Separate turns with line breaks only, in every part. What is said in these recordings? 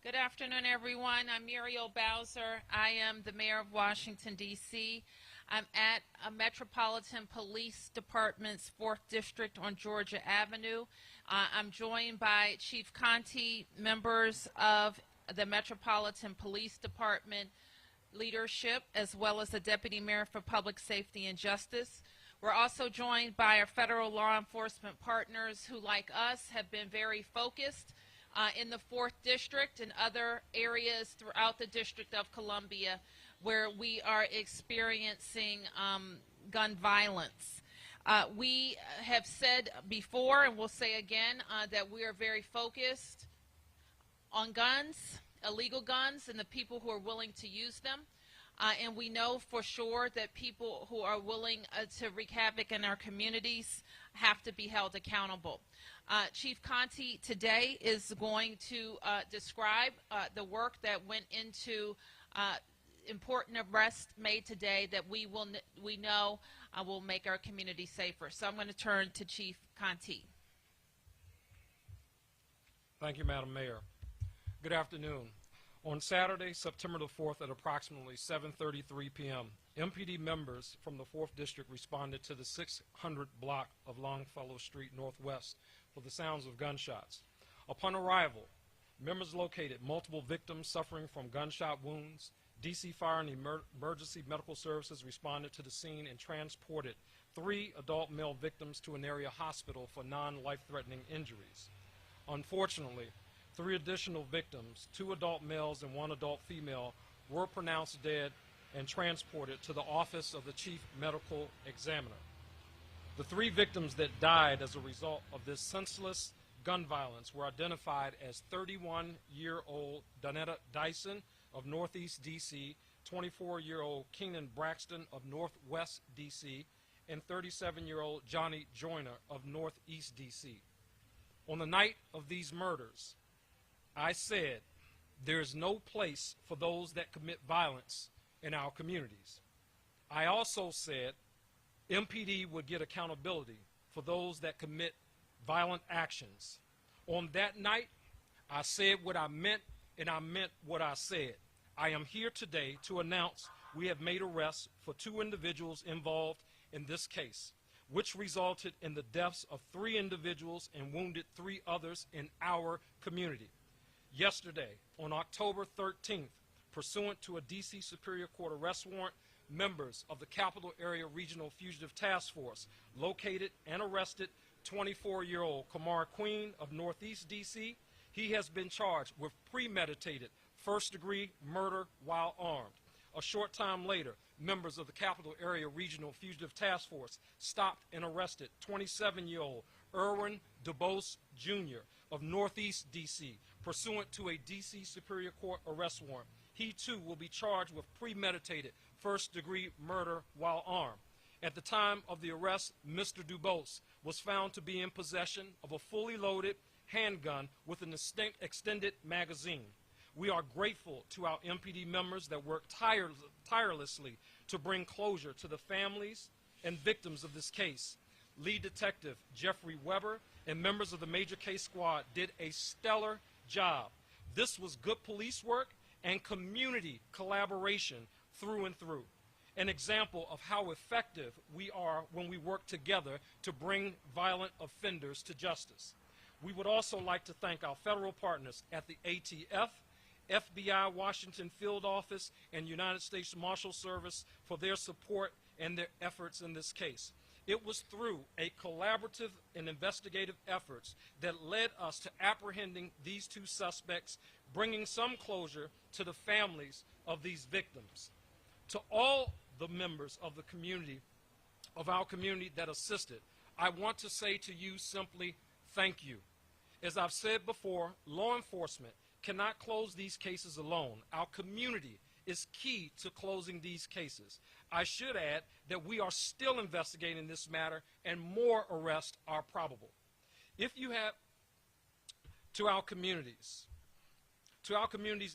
Good afternoon, everyone. I'm Muriel Bowser. I am the mayor of Washington, D.C. I'm at Metropolitan Police Department's 4th District on Georgia Avenue. I'm joined by Chief Conti, members of the Metropolitan Police Department leadership, as well as the Deputy Mayor for Public Safety and Justice. We're also joined by our federal law enforcement partners who, like us, have been very focused in the 4th District and other areas throughout the District of Columbia where we are experiencing gun violence. We have said before, and we'll say again, that we are very focused on guns, illegal guns, and the people who are willing to use them. And we know for sure that people who are willing to wreak havoc in our communities have to be held accountable. Chief Conti today is going to describe the work that went into important arrests made today that we know will make our community safer. So I'm going to turn to Chief Conti.
Thank you, Madam Mayor. Good afternoon. On Saturday, September the 4th at approximately 7:33 p.m., MPD members from the 4th District responded to the 600 block of Longfellow Street Northwest for the sounds of gunshots. Upon arrival, members located multiple victims suffering from gunshot wounds. DC Fire and Emergency Medical Services responded to the scene and transported 3 adult male victims to an area hospital for non-life-threatening injuries. Unfortunately, 3 additional victims, 2 adult males and 1 adult female, were pronounced dead and transported to the office of the Chief Medical Examiner. The 3 victims that died as a result of this senseless gun violence were identified as 31-year-old Donetta Dyson of Northeast D.C., 24-year-old Keenan Braxton of Northwest D.C., and 37-year-old Johnny Joyner of Northeast D.C. On the night of these murders, I said, there's no place for those that commit violence in our communities. I also said MPD would get accountability for those that commit violent actions. On that night, I said what I meant, and I meant what I said. I am here today to announce we have made arrests for 2 individuals involved in this case, which resulted in the deaths of 3 individuals and wounded 3 others in our community. Yesterday, on October 13th, pursuant to a D.C. Superior Court arrest warrant, members of the Capital Area Regional Fugitive Task Force located and arrested 24-year-old Kamar Queen of Northeast D.C. He has been charged with premeditated first-degree murder while armed. A short time later, members of the Capital Area Regional Fugitive Task Force stopped and arrested 27-year-old Erwin DuBose Jr. of Northeast D.C. pursuant to a D.C. Superior Court arrest warrant. He, too, will be charged with premeditated first-degree murder while armed. At the time of the arrest, Mr. DuBose was found to be in possession of a fully loaded handgun with an extended magazine. We are grateful to our MPD members that work tirelessly to bring closure to the families and victims of this case. Lead Detective Jeffrey Weber and members of the Major Case Squad did a stellar job. This was good police work and community collaboration through and through. An example of how effective we are when we work together to bring violent offenders to justice. We would also like to thank our federal partners at the ATF, FBI Washington Field Office, and United States Marshal Service for their support and their efforts in this case. It was through a collaborative and investigative efforts that led us to apprehending these 2 suspects, bringing some closure to the families of these victims. To all the members of the community, of our community that assisted, I want to say to you simply, thank you. As I've said before, law enforcement cannot close these cases alone. Our community is key to closing these cases. I should add that we are still investigating this matter and more arrests are probable. If you have, to our communities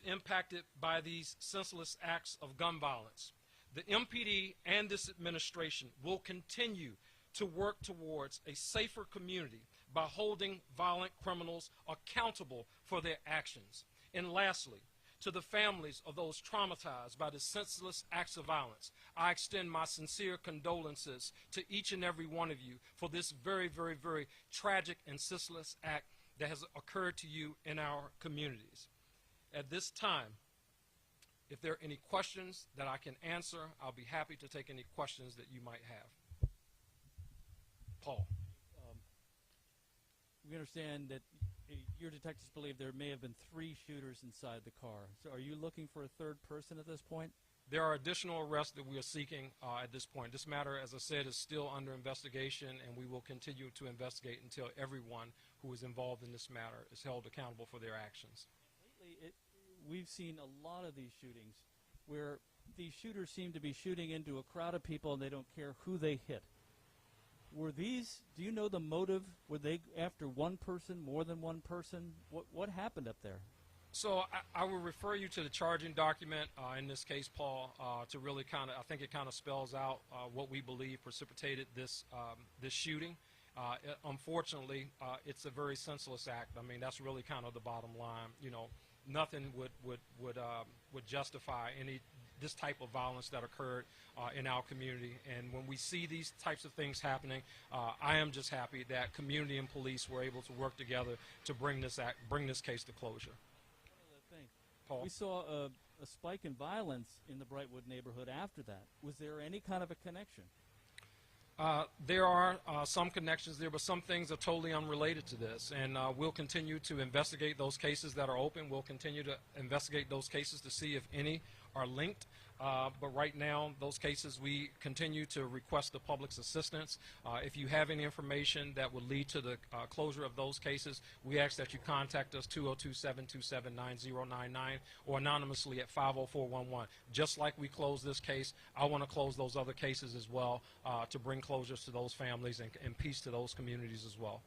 impacted by these senseless acts of gun violence, the MPD and this administration will continue to work towards a safer community by holding violent criminals accountable for their actions. And lastly, to the families of those traumatized by the senseless acts of violence, I extend my sincere condolences to each and every one of you for this very, very, very tragic and senseless act that has occurred to you in our communities. At this time, if there are any questions that I can answer, I'll be happy to take any questions that you might have. Paul.
We understand that your detectives believe there may have been 3 shooters inside the car. So are you looking for a third person at this point?
There are additional arrests that we are seeking at this point. This matter, as I said, is still under investigation, and we will continue to investigate until everyone who is involved in this matter is held accountable for their actions.
Lately, we've seen a lot of these shootings where these shooters seem to be shooting into a crowd of people and they don't care who they hit. Were these, do you know the motive? Were they after one person, more than one person? What happened up there?
So I will refer you to the charging document in this case, Paul, to really kind of, I think it kind of spells out what we believe precipitated this shooting. Unfortunately, it's a very senseless act. I mean, that's really kind of the bottom line. You know, nothing would justify this type of violence that occurred in our community. And when we see these types of things happening, I am just happy that community and police were able to work together to bring this case to closure.
One other thing.
Paul?
We saw a spike in violence in the Brightwood neighborhood after that. Was there any kind of a connection?
There are some connections there, but some things are totally unrelated to this. And we'll continue to investigate those cases that are open. We'll continue to investigate those cases to see if any are linked. But right now, those cases, we continue to request the public's assistance. If you have any information that would lead to the closure of those cases, we ask that you contact us 202-727-9099 or anonymously at 50411. Just like we closed this case, I want to close those other cases as well to bring closures to those families and peace to those communities as well.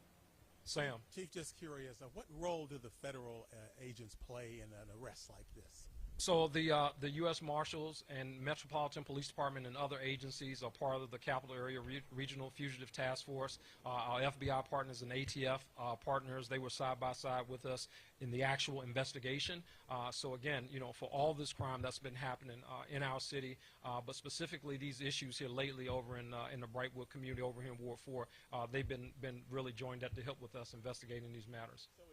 Sam.
Chief, just curious, what role do the federal agents play in an arrest like this?
So the U.S. Marshals and Metropolitan Police Department and other agencies are part of the Capital Area Regional Fugitive Task Force. Our FBI partners and ATF partners, they were side by side with us in the actual investigation. So again, you know, for all this crime that's been happening in our city, but specifically these issues here lately over in the Brightwood community over here in Ward 4, they've been really joined at the hip with us investigating these matters.
So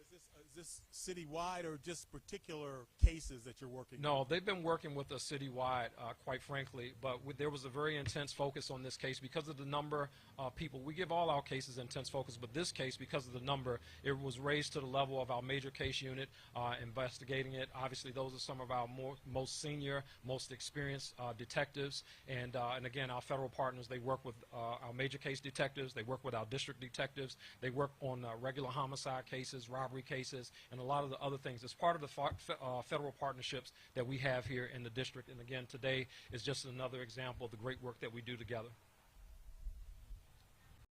is this citywide or just particular cases that you're working on?
No, they've been working with us citywide, quite frankly, but there was a very intense focus on this case because of the number of people. We give all our cases intense focus, but this case, because of the number, it was raised to the level of our major case unit investigating it. Obviously, those are some of our most senior, most experienced detectives, and again, our federal partners, they work with our major case detectives, they work with our district detectives, they work on regular homicide cases, robbery cases, and a lot of the other things. It's part of the federal partnerships that we have here in the district, and again, today is just another example of the great work that we do together.